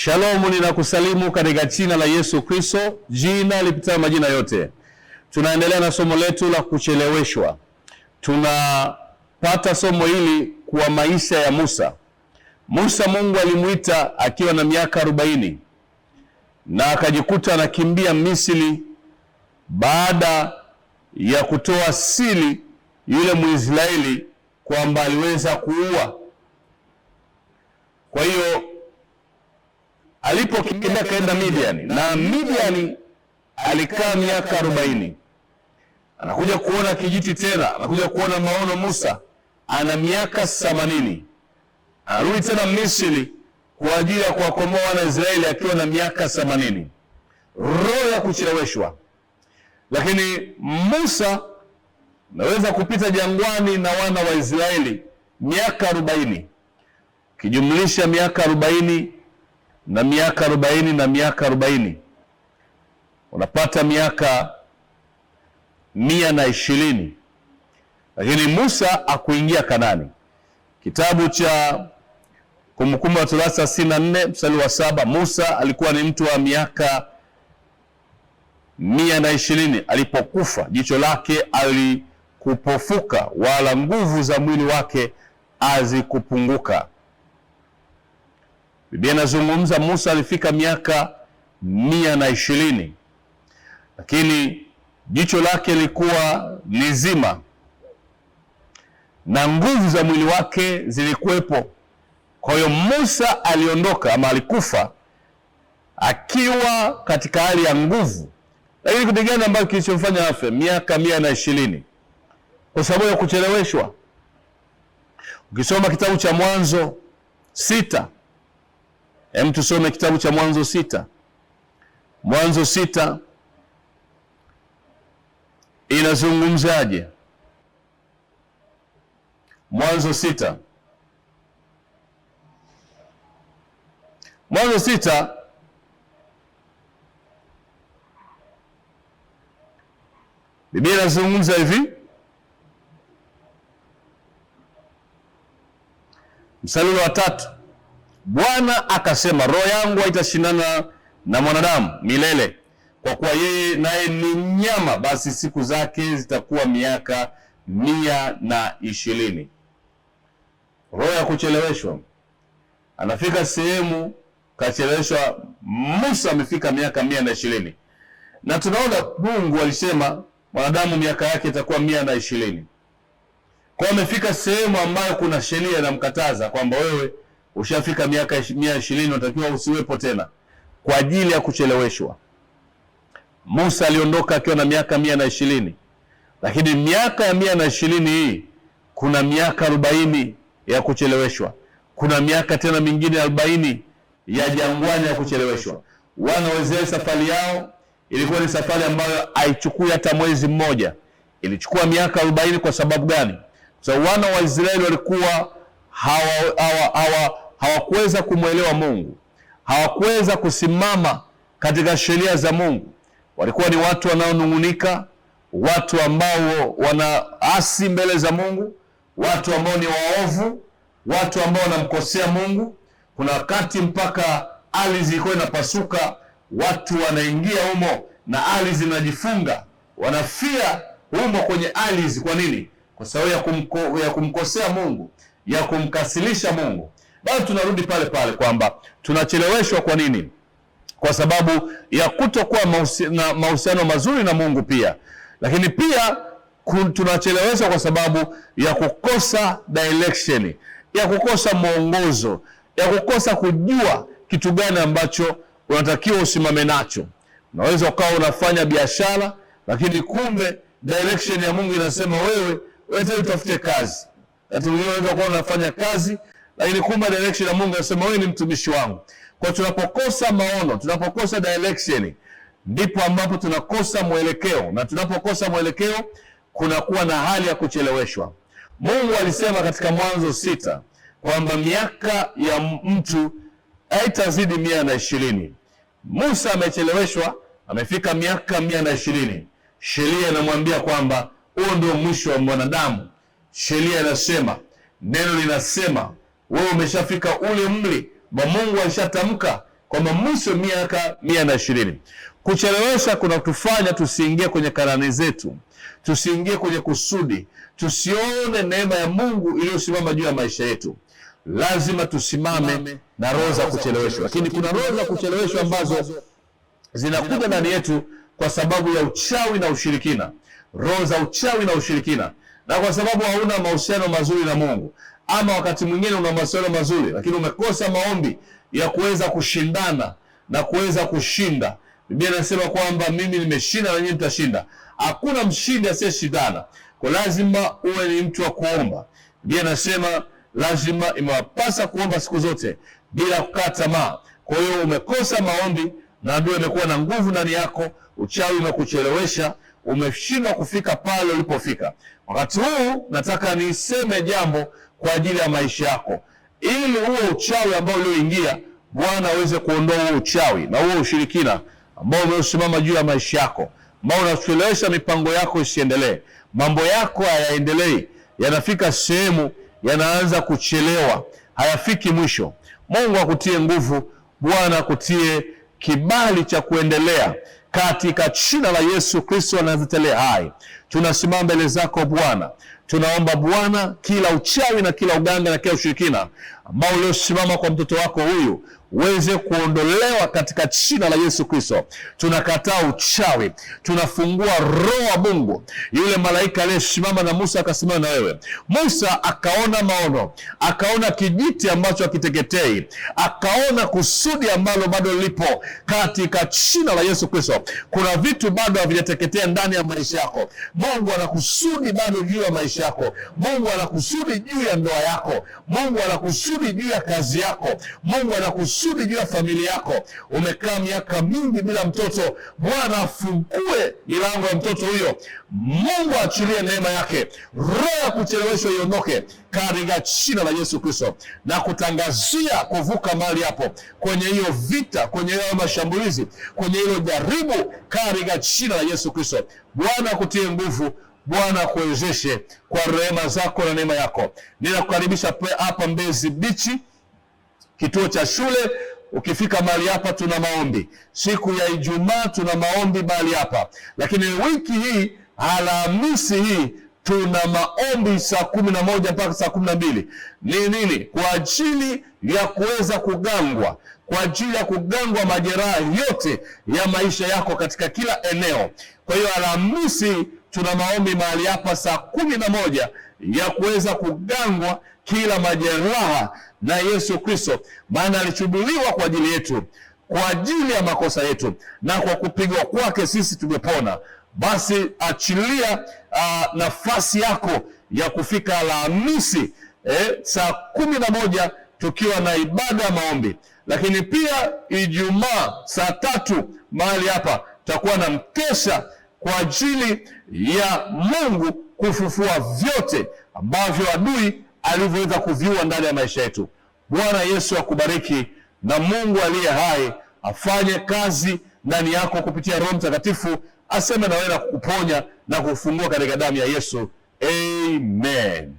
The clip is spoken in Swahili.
Shalom, ninakusalimu katika jina la Yesu Kristo, jina lipitalo majina yote. Tunaendelea na somo letu la kucheleweshwa. Tunapata somo hili kwa maisha ya Musa. Musa Mungu alimuita akiwa na miaka 40 na akajikuta anakimbia Misri baada ya kutoa siri yule Mwisraeli kwamba aliweza kuua. Kwa hiyo alipokimbia kaenda Midiani, na Midiani alikaa miaka 40. Anakuja kuona kijiti tena, anakuja kuona maono. Musa ana miaka 80. Anarudi tena Misri kwa ajili ya kuwakomboa wana Israeli akiwa na miaka 80. Roho ya kucheleweshwa. Lakini Musa naweza kupita jangwani na wana wa Israeli miaka 40. Kijumlisha miaka 40 na miaka 40 na miaka 40, unapata miaka 120. Lakini Musa akuingia Kanani. Kitabu cha Kumbukumbu la Torati 64 mstari wa 7, Musa alikuwa ni mtu wa miaka 120 alipokufa. Jicho lake alikupofuka, wala nguvu za mwili wake hazikupunguka. Biblia inazungumza Musa alifika miaka 120, lakini jicho lake lilikuwa lizima na nguvu za mwili wake zilikuwepo. Kwa hiyo Musa aliondoka ama alikufa akiwa katika hali ya nguvu. Lakini kitu gani ambacho kilichomfanya afe miaka 120? Kwa sababu ya kucheleweshwa. Ukisoma kitabu cha Mwanzo 6, tusome kitabu cha Mwanzo 6. Mwanzo 6 inazungumzaje? Mwanzo 6. Mwanzo 6 Biblia inazungumza hivi, mstari wa 3. Bwana akasema, roho yangu haitashindana na mwanadamu milele, kwa kuwa yeye naye ni mnyama, basi siku zake zitakuwa miaka 120. Roho ya kucheleweshwa. Anafika sehemu kacheleweshwa. Musa amefika miaka 120, na tunaona Mungu alisema mwanadamu miaka yake itakuwa 120. Kwa amefika sehemu ambayo kuna sheria inamkataza kwamba wewe ushafika miaka 120 unatakiwa usiwepo tena, kwa ajili ya kucheleweshwa. Musa aliondoka akiwa na miaka 120, lakini miaka ya 120 hii kuna miaka 40 ya kucheleweshwa. Kuna miaka tena mingine 40 ya jangwani ya kucheleweshwa. Wana wa Israeli safari yao ilikuwa ni safari ambayo haichukui hata mwezi mmoja. Ilichukua miaka 40. Kwa sababu gani? Kwa sababu wana wa Israeli walikuwa hawakuweza kumwelewa Mungu. Hawakuweza kusimama katika sheria za Mungu. Walikuwa ni watu wanaonung'unika, watu ambao wanaasi mbele za Mungu, watu ambao ni waovu, watu ambao wanamkosea Mungu. Kuna wakati mpaka ardhi ilikuwa inapasuka, watu wanaingia humo na ardhi zinajifunga, wanafia humo kwenye ardhi. Kwa nini? Kwa sababu ya kumkosea Mungu, ya kumkasilisha Mungu. Bado tunarudi pale pale kwamba tunacheleweshwa. Kwa nini? Kwa sababu ya kutokuwa na mahusiano mazuri na Mungu pia. Lakini pia tunacheleweshwa kwa sababu ya kukosa direction, ya kukosa mwongozo, ya kukosa kujua kitu gani ambacho unatakiwa usimame nacho. Unaweza ukawa unafanya biashara, lakini kumbe direction ya Mungu inasema wewe utafute kazi. Unaweza kuwa unafanya kazi, lakini kumbe direction ya Mungu inasema wewe ni mtumishi wangu. Kwa tunapokosa maono, tunapokosa direction, ndipo ambapo tunakosa mwelekeo, na tunapokosa mwelekeo kunakuwa na hali ya kucheleweshwa. Mungu alisema katika Mwanzo 6 kwamba miaka ya mtu haitazidi 120. Musa amecheleweshwa, amefika miaka 120. Sheria inamwambia kwamba huo ndio mwisho wa mwanadamu. Sheria inasema, neno linasema wewe umeshafika ule umri wa Mungu alishatamka kwamba mwisho miaka 120. Kuchelewesha kuna kutufanya tusiingie kwenye karani zetu, tusiingie kwenye kusudi, tusione neema ya Mungu iliyosimama juu ya maisha yetu. Lazima tusimame na roho za kucheleweshwa. Lakini kuna roho za kucheleweshwa ambazo zinakuja ndani yetu kwa sababu ya uchawi na ushirikina. Roho za uchawi na ushirikina, na kwa sababu hauna mahusiano mazuri na Mungu, ama wakati mwingine una mahusiano mazuri lakini umekosa maombi ya kuweza kushindana na kuweza kushinda. Biblia inasema kwamba mimi nimeshinda na nyinyi mtashinda. Hakuna mshindi asiyeshindana. Kwa lazima uwe ni mtu wa kuomba. Biblia inasema lazima imewapasa kuomba siku zote bila kukata tamaa. Kwa hiyo umekosa maombi na adui amekuwa na nguvu ndani yako, uchawi umekuchelewesha, umeshindwa kufika pale ulipofika. Wakati huu nataka niseme jambo kwa ajili ya maisha yako, ili huo uchawi ambao ulioingia Bwana aweze kuondoa huo uchawi na huo ushirikina ambao umesimama juu ya maisha yako, ambao unachelewesha mipango yako isiendelee. Mambo yako hayaendelei, yanafika sehemu yanaanza kuchelewa, hayafiki mwisho. Mungu akutie nguvu, Bwana akutie kibali cha kuendelea katika jina la Yesu Kristo anayetetea hai. Tunasimama mbele zako Bwana, tunaomba Bwana, kila uchawi na kila uganga na kila ushirikina ambao uliosimama kwa mtoto wako huyu uweze kuondolewa katika jina la Yesu Kristo. Tunakataa uchawi, tunafungua roho wa Mungu. Yule malaika aliyesimama na Musa akasimama na wewe. Musa akaona maono, akaona kijiti ambacho hakiteketei, akaona kusudi ambalo bado lipo katika jina la Yesu Kristo. Kuna vitu bado havijateketea ndani ya maisha yako. Mungu anakusudi bado juu ya maisha yako. Mungu anakusudi juu ya ndoa yako. Mungu anakusudi juu ya kazi yako. Mungu anakusudi juu ya familia yako. Umekaa miaka mingi bila mtoto, Bwana afungue milango ya mtoto huyo. Mungu achilie neema yake. Roho ya kucheleweshwa iondoke katika jina la Yesu Kristo, na kutangazia kuvuka mahali hapo, kwenye hiyo vita, kwenye hiyo mashambulizi, kwenye hilo jaribu, katika jina la Yesu Kristo. Bwana akutie nguvu, Bwana akuwezeshe kwa rehema zako na neema yako. Ninakukaribisha hapa Mbezi Beach, kituo cha shule. Ukifika mahali hapa tuna maombi. Siku ya Ijumaa tuna maombi mahali hapa. Lakini wiki hii, Alhamisi hii, tuna maombi saa 11 mpaka saa 12. Ni nini? Kwa ajili ya kuweza kugangwa, kwa ajili ya kugangwa majeraha yote ya maisha yako katika kila eneo. Kwa hiyo Alhamisi tuna maombi mahali hapa saa 11 ya kuweza kugangwa kila majeraha na Yesu Kristo, maana alichubuliwa kwa ajili yetu, kwa ajili ya makosa yetu, na kwa kupigwa kwake sisi tumepona. Basi achilia nafasi yako ya kufika Alhamisi saa 11 tukiwa na ibada ya maombi. Lakini pia Ijumaa saa 3 mahali hapa tutakuwa na mkesha kwa ajili ya Mungu kufufua vyote ambavyo adui alivyoweza kuviua ndani ya maisha yetu. Bwana Yesu akubariki, na Mungu aliye hai afanye kazi ndani yako kupitia Roho Mtakatifu, aseme na wewe na kukuponya na kufungua katika damu ya Yesu. Amen.